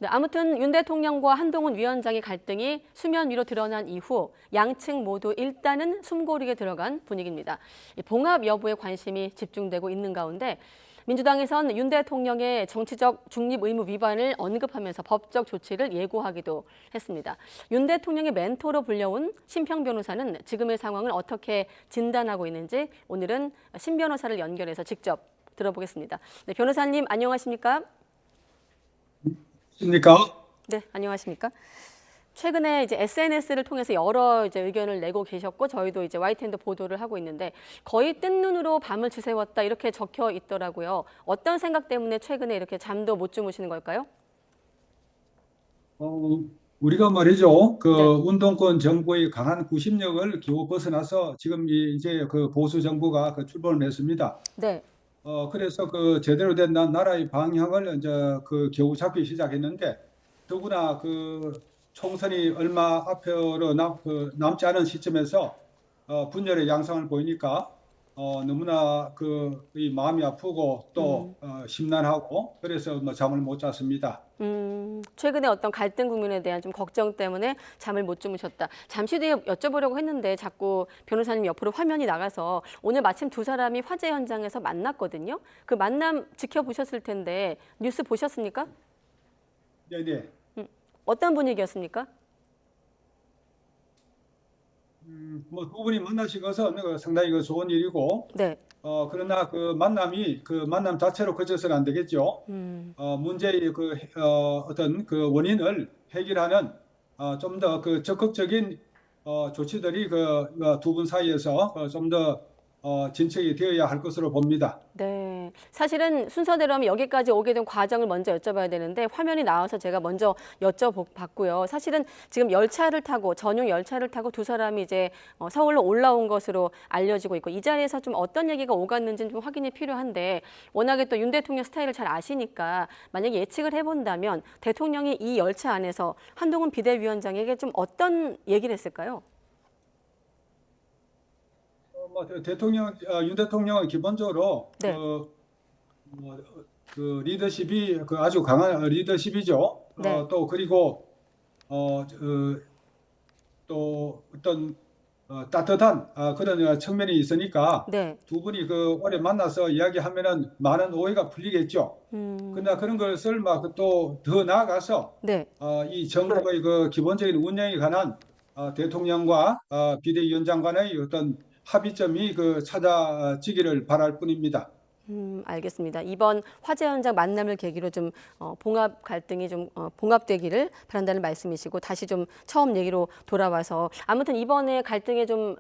네, 아무튼 윤 대통령과 한동훈 위원장의 갈등이 수면 위로 드러난 이후 양측 모두 일단은 숨고르게 들어간 분위기입니다. 이 봉합 여부에 관심이 집중되고 있는 가운데 민주당에선 윤 대통령의 정치적 중립 의무 위반을 언급하면서 법적 조치를 예고하기도 했습니다. 윤 대통령의 멘토로 불려온 심평 변호사는 지금의 상황을 어떻게 진단하고 있는지 오늘은 심 변호사를 연결해서 직접 들어보겠습니다. 네, 변호사님 안녕하십니까? 십니까? 네, 안녕하십니까? 최근에 이제 SNS를 통해서 여러 이제 의견을 내고 계셨고 저희도 이제 YTN도 보도를 하고 있는데 거의 뜬 눈으로 밤을 지새웠다 이렇게 적혀 있더라고요. 어떤 생각 때문에 최근에 이렇게 잠도 못 주무시는 걸까요? 어, 우리가 말이죠. 그 네, 운동권 정부의 강한 구심력을 겨우 벗어나서 지금 이제 그 보수 정부가 그 출범을 했습니다. 네, 그래서 그 제대로 된 나라의 방향을 이제 그 겨우 잡기 시작했는데 더구나 그 총선이 얼마 앞으로 남지 않은 시점에서 분열의 양상을 보이니까 너무나 이 마음이 아프고 또 음, 심란하고 그래서 뭐 잠을 못 잤습니다. 최근에 어떤 갈등 국면에 대한 좀 걱정 때문에 잠을 못 주무셨다. 잠시 뒤에 여쭤보려고 했는데 자꾸 변호사님 옆으로 화면이 나가서 오늘 마침 두 사람이 화재 현장에서 만났거든요. 그 만남 지켜보셨을 텐데 뉴스 보셨습니까? 네네. 어떤 분위기였습니까? 뭐 두 분이 만나신 것은 상당히 좋은 일이고, 네. 그러나 그 만남 자체로 그쳐서는 안 되겠죠. 문제의 어떤 그 원인을 해결하는 좀 더 그 적극적인 조치들이 두 분 사이에서 좀 더 진척이 되어야 할 것으로 봅니다. 네. 사실은 순서대로 하면 여기까지 오게 된 과정을 먼저 여쭤봐야 되는데 화면이 나와서 제가 먼저 여쭤봤고요. 사실은 지금 열차를 타고 전용 열차를 타고 두 사람이 이제 서울로 올라온 것으로 알려지고 있고 이 자리에서 좀 어떤 얘기가 오갔는지는 좀 확인이 필요한데 워낙에 또 윤 대통령 스타일을 잘 아시니까 만약에 예측을 해본다면 대통령이 이 열차 안에서 한동훈 비대위원장에게 좀 어떤 얘기를 했을까요? 윤 대통령은 기본적으로 네. 뭐, 그 리더십이 아주 강한 리더십이죠. 네. 또 그리고 어, 저, 또 어떤 따뜻한 그런 측면이 있으니까 네. 두 분이 오래 만나서 이야기하면은 많은 오해가 풀리겠죠. 그러나 음. 그런 것을 막 또 더 나아가서 네. 이 정부의 그 기본적인 운영에 관한 대통령과 비대위원장 간의 어떤 합의점이 찾아지기를 바랄 뿐입니다. 알겠습니다. 이번 화재 현장 만남을 계기로 좀 봉합 갈등이 좀 봉합되기를 바란다는 말씀이시고 다시 좀 처음 얘기로 돌아와서 아무튼 이번에 갈등의 좀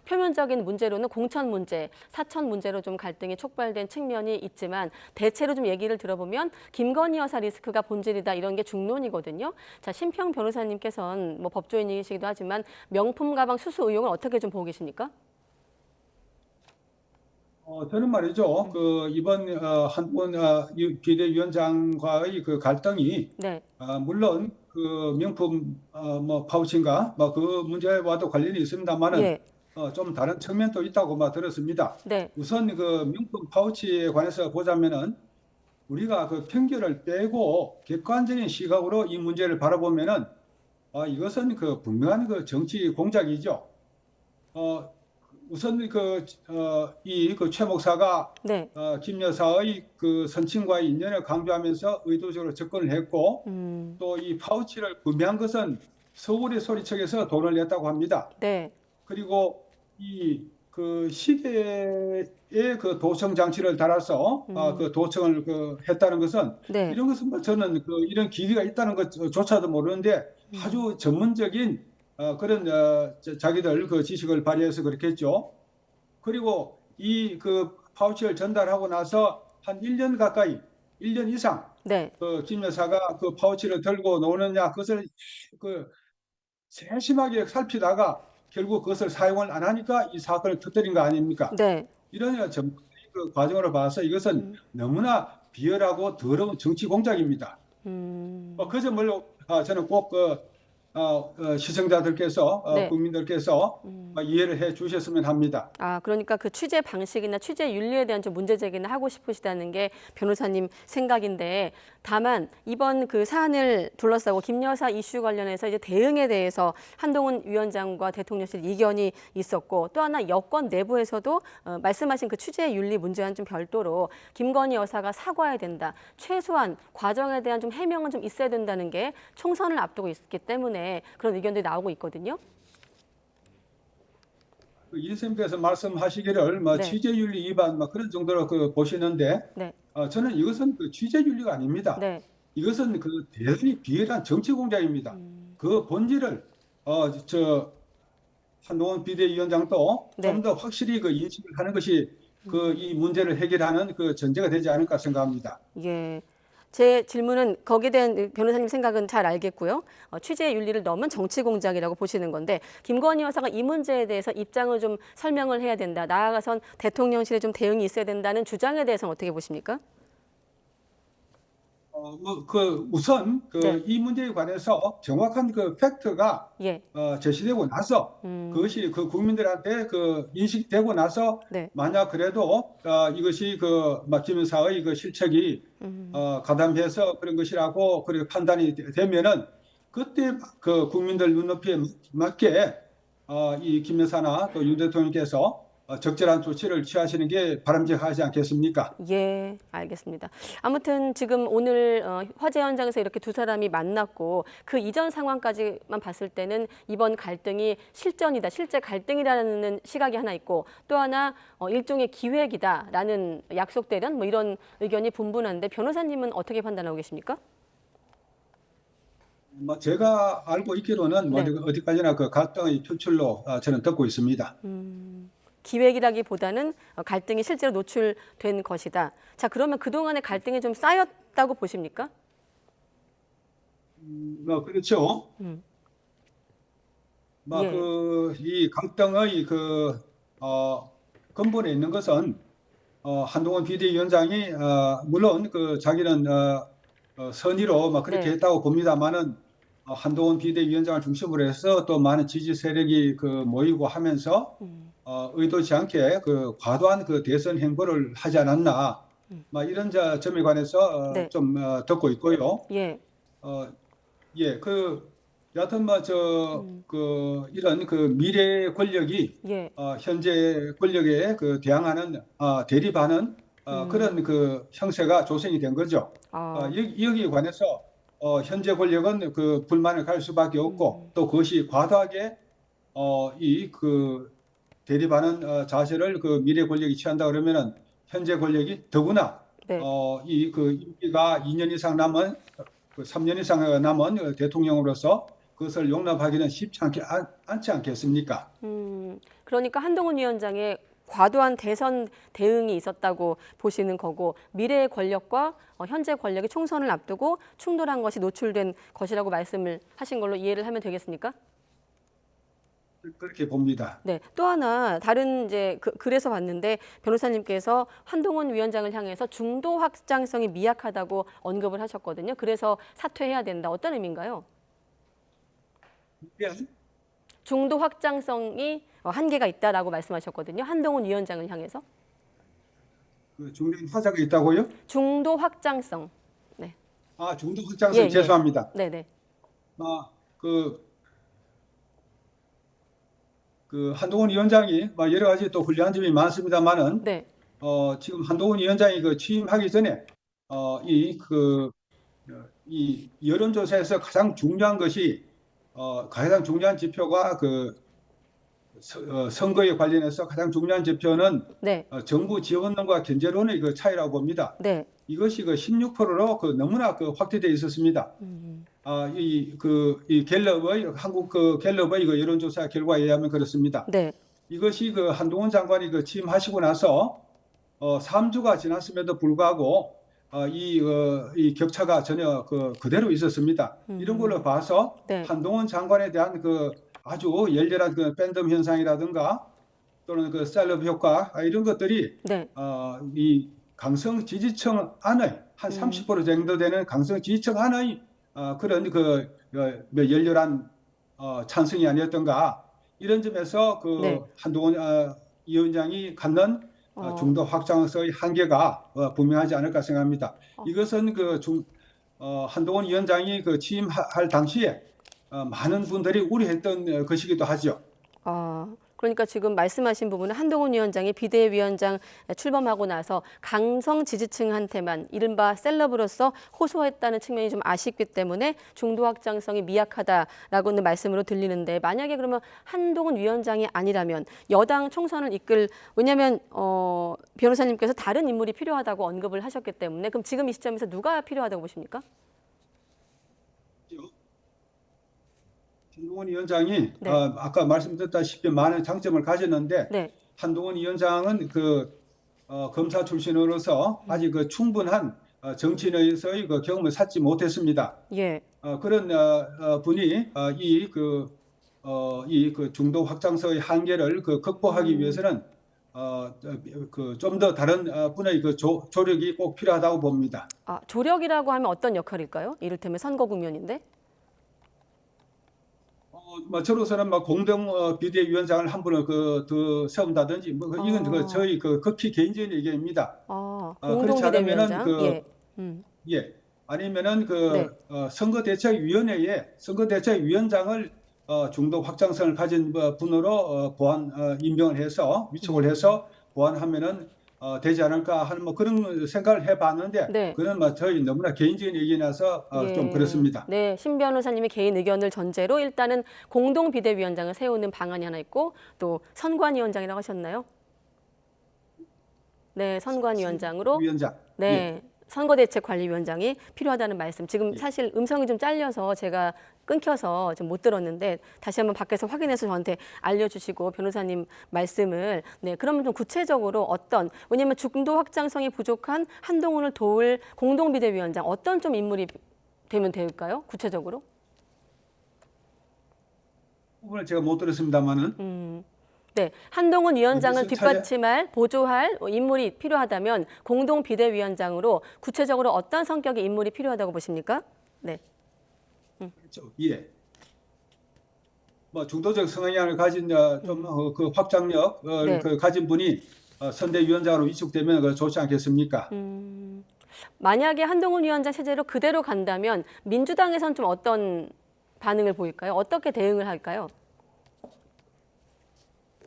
표면적인 문제로는 공천 문제, 사천 문제로 좀 갈등이 촉발된 측면이 있지만 대체로 좀 얘기를 들어보면 김건희 여사 리스크가 본질이다 이런 게 중론이거든요. 자, 심평 변호사님께서는 뭐 법조인이시기도 하지만 명품 가방 수수 의혹을 어떻게 좀 보고 계십니까? 저는 말이죠. 이번 한분 비대위원장과의 그 갈등이 네, 물론 그 명품 뭐 파우치인가 뭐 그 문제와도 관련이 있습니다만은 예, 좀 다른 측면도 있다고 들었습니다. 네, 우선 그 명품 파우치에 관해서 보자면은 우리가 그 편견을 빼고 객관적인 시각으로 이 문제를 바라보면은 이것은 분명한 정치 공작이죠. 어, 우선 최 목사가 네. 김 여사의 그 선친과의 인연을 강조하면서 의도적으로 접근을 했고 음, 또 이 파우치를 구매한 것은 서울의 소리책에서 돈을 냈다고 합니다. 네. 그리고 이 시계에 도청 장치를 달아서 음, 도청을 했다는 것은 네. 이런 것은 뭐 저는 이런 기기가 있다는 것조차도 모르는데 음, 아주 전문적인 그런 자기들 지식을 발휘해서 그렇겠죠. 그리고 이 파우치를 전달하고 나서 한 1년 가까이, 1년 이상 네. 김 여사가 그 파우치를 들고 노느냐 그것을 그 세심하게 살피다가 결국 그것을 사용을 안 하니까 이 사건을 터뜨린 거 아닙니까? 네. 이런 전반적인 과정으로 봐서 이것은 음, 너무나 비열하고 더러운 정치 공작입니다. 음, 그 점을 저는 꼭 시청자들께서 네. 국민들께서 이해를 해 주셨으면 합니다. 아, 그러니까 그 취재 방식이나 취재 윤리에 대한 좀 문제 제기는 하고 싶으시다는 게 변호사님 생각인데, 다만 이번 그 사안을 둘러싸고 김 여사 이슈 관련해서 이제 대응에 대해서 한동훈 위원장과 대통령실 이견이 있었고, 또 하나 여권 내부에서도 말씀하신 그 취재 윤리 문제와는 좀 별도로 김건희 여사가 사과해야 된다, 최소한 과정에 대한 좀 해명은 좀 있어야 된다는 게 총선을 앞두고 있기 때문에 그런 의견들이 나오고 있거든요. 이 선생님께서 말씀하시기를 뭐 네, 취재윤리 위반 뭐 그런 정도로 보시는데 네, 저는 이것은 그 취재윤리가 아닙니다. 네, 이것은 그 대단히 비열한 정치 공작입니다. 그 본질을 저 한동훈 비대위원장도 네. 좀 더 확실히 그 인식을 하는 것이 그 이 문제를 해결하는 그 전제가 되지 않을까 생각합니다. 예. 제 질문은 거기에 대한 변호사님 생각은 잘 알겠고요. 취재 윤리를 넘은 정치 공작이라고 보시는 건데, 김건희 여사가 이 문제에 대해서 입장을 좀 설명을 해야 된다, 나아가선 대통령실에 좀 대응이 있어야 된다는 주장에 대해서는 어떻게 보십니까? 뭐 그 우선 네, 그 이 문제에 관해서 정확한 그 팩트가 예, 제시되고 나서 그것이 그 국민들한테 그 인식되고 나서 네, 만약 그래도 이것이 김 여사의 그 실책이 가담해서 그런 것이라고 그렇게 판단이 되면은 그때 그 국민들 눈높이에 맞게 이 김 여사나 또 윤 대통령께서 적절한 조치를 취하시는 게 바람직하지 않겠습니까? 예, 알겠습니다. 아무튼 지금 오늘 화재 현장에서 이렇게 두 사람이 만났고 그 이전 상황까지만 봤을 때는 이번 갈등이 실전이다, 실제 갈등이라는 시각이 하나 있고, 또 하나 일종의 기획이다라는 약속대련 뭐 이런 의견이 분분한데, 변호사님은 어떻게 판단하고 계십니까? 뭐 제가 알고 있기로는 뭐 네, 어디까지나 그 갈등의 표출로 저는 듣고 있습니다. 기획이라기보다는 갈등이 실제로 노출된 것이다. 자, 그러면 그동안의 갈등이 좀 쌓였다고 보십니까? 그렇죠. 예, 이 갈등의 근본에 있는 것은 한동훈 비대위원장이 물론 자기는 선의로 그렇게 네, 했다고 봅니다만은 한동훈 비대위원장을 중심으로 해서 또 많은 지지 세력이 모이고 하면서 의도치 않게 과도한 대선 행보를 하지 않았나 이런 점에 관해서 네, 좀 듣고 있고요. 예, 어, 예, 여하튼 이런 미래 권력이 예. 현재 권력에 대항하는 대립하는 그런 형세가 조성이 된 거죠. 아, 여기에 관해서 현재 권력은 불만을 가질 수밖에 없고 또 그것이 과도하게 대립하는 자세를 미래 권력이 취한다 그러면은 현재 권력이 더구나 네. 임기가 2년 이상 남은 3년 이상 남은 대통령으로서 그것을 용납하기는 쉽지 않지 않겠습니까? 그러니까 한동훈 위원장의 과도한 대선 대응이 있었다고 보시는 거고, 미래의 권력과 현재 권력이 총선을 앞두고 충돌한 것이 노출된 것이라고 말씀을 하신 걸로 이해를 하면 되겠습니까? 그렇게 봅니다. 네. 또 하나 다른 이제 그래서 봤는데, 변호사님께서 한동훈 위원장을 향해서 중도 확장성이 미약하다고 언급을 하셨거든요. 그래서 사퇴해야 된다. 어떤 의미인가요? 예, 중도 확장성이 한계가 있다라고 말씀하셨거든요. 한동훈 위원장을 향해서. 중대한 화자가 있다고요? 중도 확장성. 네. 중도 예, 확장성 예. 죄송합니다. 네네. 아, 한동훈 위원장이 여러 가지 또 훌륭한 점이 많습니다만은 네. 지금 한동훈 위원장이 취임하기 전에 이 여론조사에서 가장 중요한 것이 가장 중요한 지표가 선거에 관련해서 가장 중요한 지표는 네. 정부 지원론과 견제론의 차이라고 봅니다. 네. 이것이 16%로 너무나 확대되어 있었습니다. 이 갤럽의 한국 갤럽의 여론조사 결과에 의하면 그렇습니다. 네. 이것이 한동훈 장관이 취임하시고 나서 3주가 지났음에도 불구하고 이 격차가 전혀 그대로 있었습니다. 이런 걸로 봐서 네. 한동훈 장관에 대한 아주 열렬한 팬덤 현상이라든가 또는 셀럽 효과 이런 것들이 네. 이 강성 지지층 안의 한 30% 정도 되는 강성 지지층 안의 그런 열렬한 찬성이 아니었던가 이런 점에서 네. 한동훈 위원장이 갖는 어, 중도 확장성의 한계가 분명하지 않을까 생각합니다. 어, 이것은 한동훈 위원장이 취임할 당시에 많은 분들이 우려했던 것이기도 하죠. 그러니까 지금 말씀하신 부분은 한동훈 위원장이 비대위원장 출범하고 나서 강성 지지층한테만 이른바 셀럽으로서 호소했다는 측면이 좀 아쉽기 때문에 중도 확장성이 미약하다라고는 말씀으로 들리는데, 만약에 그러면 한동훈 위원장이 아니라면 여당 총선을 왜냐하면 변호사님께서 다른 인물이 필요하다고 언급을 하셨기 때문에, 그럼 지금 이 시점에서 누가 필요하다고 보십니까? 한동훈 위원장이 네. 아까 말씀드렸다시피 많은 장점을 가졌는데 네. 한동훈 위원장은 검사 출신으로서 아직 충분한 정치인으로서의 경험을 쌓지 못했습니다. 예. 그런 분이 이 중도 확장성의 한계를 극복하기 위해서는 좀 더 다른 분의 조력이 꼭 필요하다고 봅니다. 조력이라고 하면 어떤 역할일까요? 이를테면 선거 국면인데. 저로서는 공동 비대위원장을 한 분을 더 세운다든지 이건 저희 극히 개인적인 의견입니다. 공동 그렇지 않으면은 비대위원장. 예. 예, 아니면은 네. 선거대책위원장을 중도 확장성을 가진 분으로 임명을 해서 위촉을 해서 보완하면은 되지 않을까 하는 그런 생각을 해봤는데 네. 그건 저희 너무나 개인적인 의견이라서 좀 예. 그렇습니다. 네, 신 변호사님의 개인 의견을 전제로 일단은 공동 비대위원장을 세우는 방안이 하나 있고, 또 선관위원장이라고 하셨나요? 네, 선관위원장으로. 위원장. 네. 예. 선거대책관리위원장이 필요하다는 말씀. 지금 사실 음성이 좀 잘려서 제가 끊겨서 좀 못 들었는데, 다시 한번 밖에서 확인해서 저한테 알려주시고 변호사님 말씀을. 네, 그러면 좀 구체적으로 왜냐하면 중도 확장성이 부족한 한동훈을 도울 공동비대위원장, 어떤 좀 인물이 되면 될까요? 구체적으로? 부분을 제가 못 들었습니다만은 네, 한동훈 위원장을 무슨 차례? 뒷받침할, 보조할 인물이 필요하다면 공동 비대위원장으로 구체적으로 어떤 성격의 인물이 필요하다고 보십니까? 네. 예. 중도적 성향을 가진 확장력 네. 가진 분이 선대위원장으로 위촉되면 좋지 않겠습니까? 만약에 한동훈 위원장 체제로 그대로 간다면 민주당에선 좀 어떤 반응을 보일까요? 어떻게 대응을 할까요?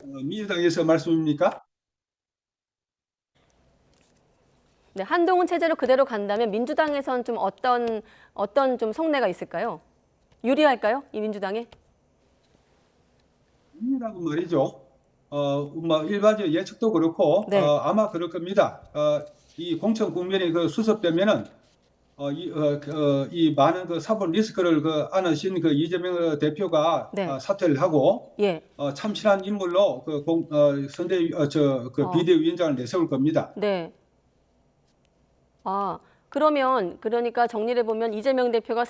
민주당에서 말씀입니까? 네, 한동훈 체제로 그대로 간다면 민주당에선 좀 어떤 좀 속내가 있을까요? 유리할까요? 이 민주당에? 이라고 말이죠. 일반적 예측도 그렇고 네. 아마 그럴 겁니다. 이 공천 국면이 수습되면은 이 많은 사법 리스크를 안으신 이재명 대표가 네. 사퇴를 하고 예. 참신한 인물로 비대위원장을 내세울 겁니다. 네. 그러니까 정리를 해보면 이재명 대표가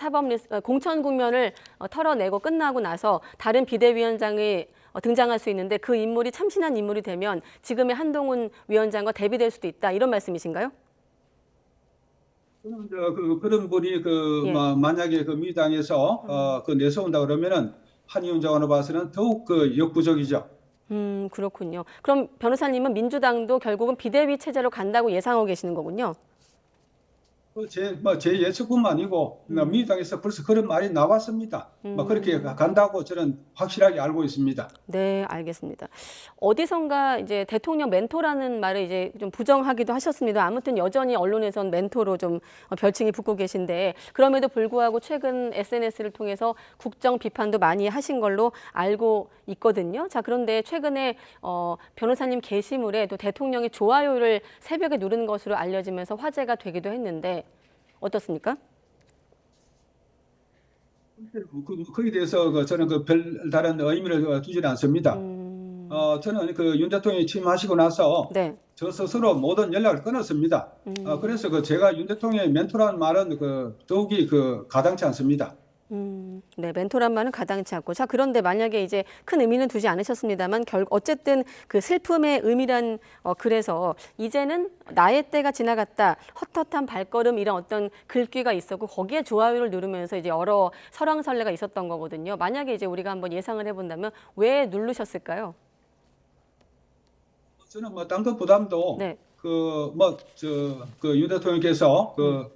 공천 국면을 털어내고 끝나고 나서 다른 비대위원장이 등장할 수 있는데, 그 인물이 참신한 인물이 되면 지금의 한동훈 위원장과 대비될 수도 있다, 이런 말씀이신가요? 그런 분이 예. 만약에 민주당에서 내세운다 그러면은 한 위원장으로 봐서는 더욱 역부족이죠. 그렇군요. 그럼 변호사님은 민주당도 결국은 비대위 체제로 간다고 예상하고 계시는 거군요. 제 예측뿐만 아니고 민주당에서 벌써 그런 말이 나왔습니다. 그렇게 간다고 저는 확실하게 알고 있습니다. 네, 알겠습니다. 어디선가 이제 대통령 멘토라는 말을 이제 좀 부정하기도 하셨습니다. 아무튼 여전히 언론에선 멘토로 좀 별칭이 붙고 계신데, 그럼에도 불구하고 최근 SNS를 통해서 국정 비판도 많이 하신 걸로 알고 있거든요. 자, 그런데 최근에 변호사님 게시물에 또 대통령이 좋아요를 새벽에 누른 것으로 알려지면서 화제가 되기도 했는데 어떻습니까? 거기에 대해서 저는 별다른 의미를 두지는 않습니다. 저는 윤 대통령이 취임하시고 나서 네. 저 스스로 모든 연락을 끊었습니다. 그래서 제가 윤 대통령의 멘토라는 말은 더욱이 가당치 않습니다. 네, 멘토란 말은 가당치 않고. 자, 그런데 만약에 이제 큰 의미는 두지 않으셨습니다만 어쨌든 그 슬픔의 의미란 그래서 이제는 나의 때가 지나갔다. 헛헛한 발걸음 이런 어떤 글귀가 있었고 거기에 좋아요를 누르면서 이제 여러 설왕설래가 있었던 거거든요. 만약에 이제 우리가 한번 예상을 해본다면 왜 누르셨을까요? 저는 뭐 딴 것보다도 네. 윤 대통령께서 음.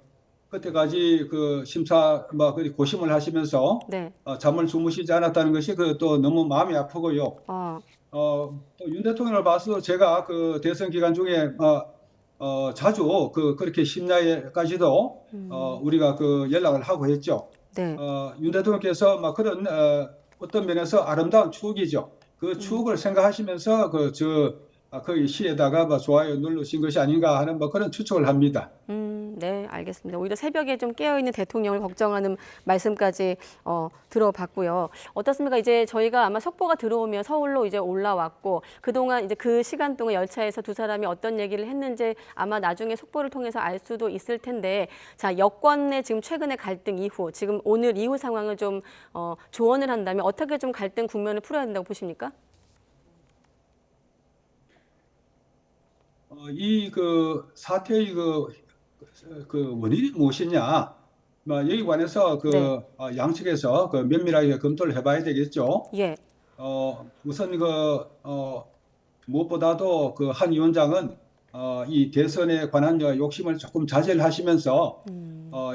그때까지 그 심사 그 고심을 하시면서 네. 잠을 주무시지 않았다는 것이 그 또 너무 마음이 아프고요. 어. 또윤 대통령을 봐서 제가 그 대선 기간 중에 자주 그렇게 심야에까지도 우리가 그 연락을 하고 했죠. 네. 윤 대통령께서 막 그런 어떤 면에서 아름다운 추억이죠. 그 추억을 생각하시면서 그 시에다가 뭐 좋아요 누르신 것이 아닌가 하는 뭐 그런 추측을 합니다. 네, 알겠습니다. 오히려 새벽에 좀 깨어있는 대통령을 걱정하는 말씀까지 들어봤고요. 어떻습니까? 이제 저희가 아마 속보가 들어오면 서울로 이제 올라왔고 그동안 이제 그 시간 동안 열차에서 두 사람이 어떤 얘기를 했는지 아마 나중에 속보를 통해서 알 수도 있을 텐데 자, 여권의 지금 최근의 갈등 이후 지금 오늘 이후 상황을 좀 조언을 한다면 어떻게 좀 갈등 국면을 풀어야 된다고 보십니까? 이 그 사태의 그 원인이 무엇이냐? 뭐 여기 관해서 네. 양측에서 그 면밀하게 검토를 해봐야 되겠죠. 예. 우선 무엇보다도 그 한 위원장은 이 대선에 관한 욕심을 조금 자제를 하시면서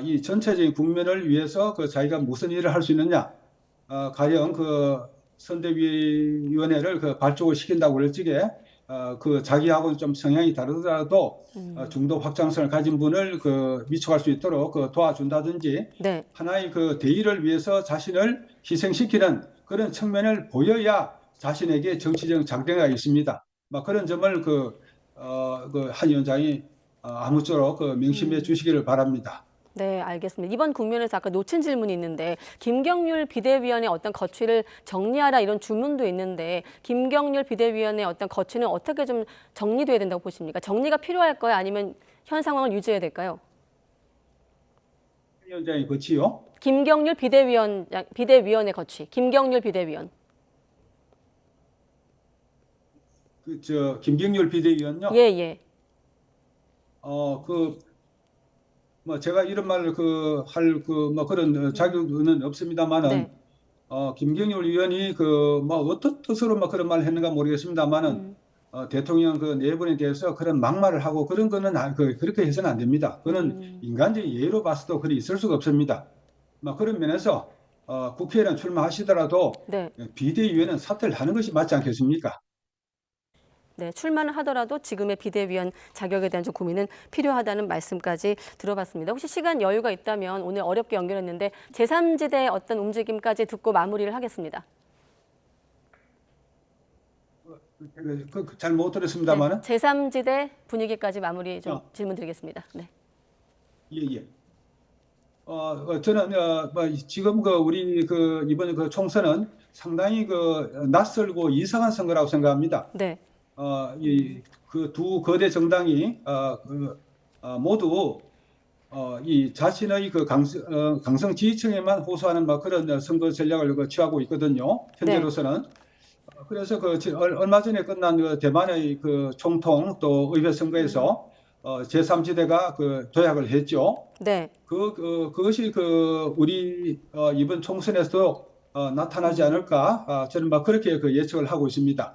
이 전체적인 국면을 위해서 그 자기가 무슨 일을 할 수 있느냐, 가령 그 선대위원회를 그 발족을 시킨다고 그럴 적에 그 자기하고는 좀 성향이 다르더라도 중도 확장성을 가진 분을 그 미쳐갈 수 있도록 그 도와준다든지 네. 하나의 그 대의를 위해서 자신을 희생시키는 그런 측면을 보여야 자신에게 정치적 장대가 있습니다. 막 그런 점을 한 위원장이 아무쪼록 명심해 주시기를 바랍니다. 네, 알겠습니다. 이번 국면에서 아까 놓친 질문이 있는데 김경률 비대위원의 어떤 거취를 정리하라 이런 주문도 있는데 김경률 비대위원의 어떤 거취는 어떻게 좀 정리돼야 된다고 보십니까? 정리가 필요할까요? 아니면 현 상황을 유지해야 될까요? 위원장이 거치요. 김경률 비대위원의 거취. 김경률 비대위원. 김경률 비대위원요. 예, 예. 제가 이런 말을 그런 자격은 없습니다만은 네. 김경률 의원이 어떤 뜻으로 그런 말을 했는가 모르겠습니다만은 대통령 그 내분에 대해서 그런 막말을 하고 그런 거는 그렇게 해서는 안 됩니다. 그거는 인간적인 예로 봐서도 그리 있을 수가 없습니다. 그런 면에서 국회의원 출마하시더라도 네. 비대위원은 사퇴를 하는 것이 맞지 않겠습니까? 네, 출마는 하더라도 지금의 비대위원 자격에 대한 좀 고민은 필요하다는 말씀까지 들어봤습니다. 혹시 시간 여유가 있다면 오늘 어렵게 연결했는데 제3지대의 어떤 움직임까지 듣고 마무리를 하겠습니다. 잘 못 네, 들었습니다만은. 제3지대 분위기까지 마무리 좀 질문 드리겠습니다. 네. 예. 저는 지금 우리 이번 총선은 상당히 낯설고 이상한 선거라고 생각합니다. 네. 그 두 거대 정당이 모두 이 자신의 강성 지지층에만 호소하는 그런 선거 전략을 취하고 있거든요. 현재로서는. 그래서 얼마 전에 끝난 대만의 총통 또 의회 선거에서 제3지대가 도약을 했죠. 네. 그것이 우리 이번 총선에서도 나타나지 않을까 저는 그렇게 예측을 하고 있습니다.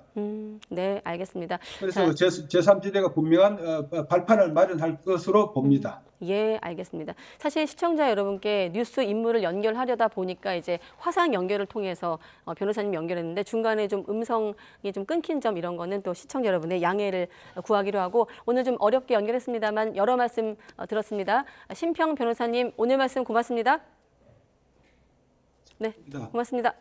네, 알겠습니다. 그래서 제3지대가 분명한 발판을 마련할 것으로 봅니다. 예, 알겠습니다. 사실 시청자 여러분께 뉴스 인물을 연결하려다 보니까 이제 화상 연결을 통해서 변호사님 연결했는데 중간에 좀 음성이 좀 끊긴 점 이런 거는 또 시청자 여러분의 양해를 구하기로 하고 오늘 좀 어렵게 연결했습니다만 여러 말씀 들었습니다. 심평 변호사님 오늘 말씀 고맙습니다. 네, 고맙습니다.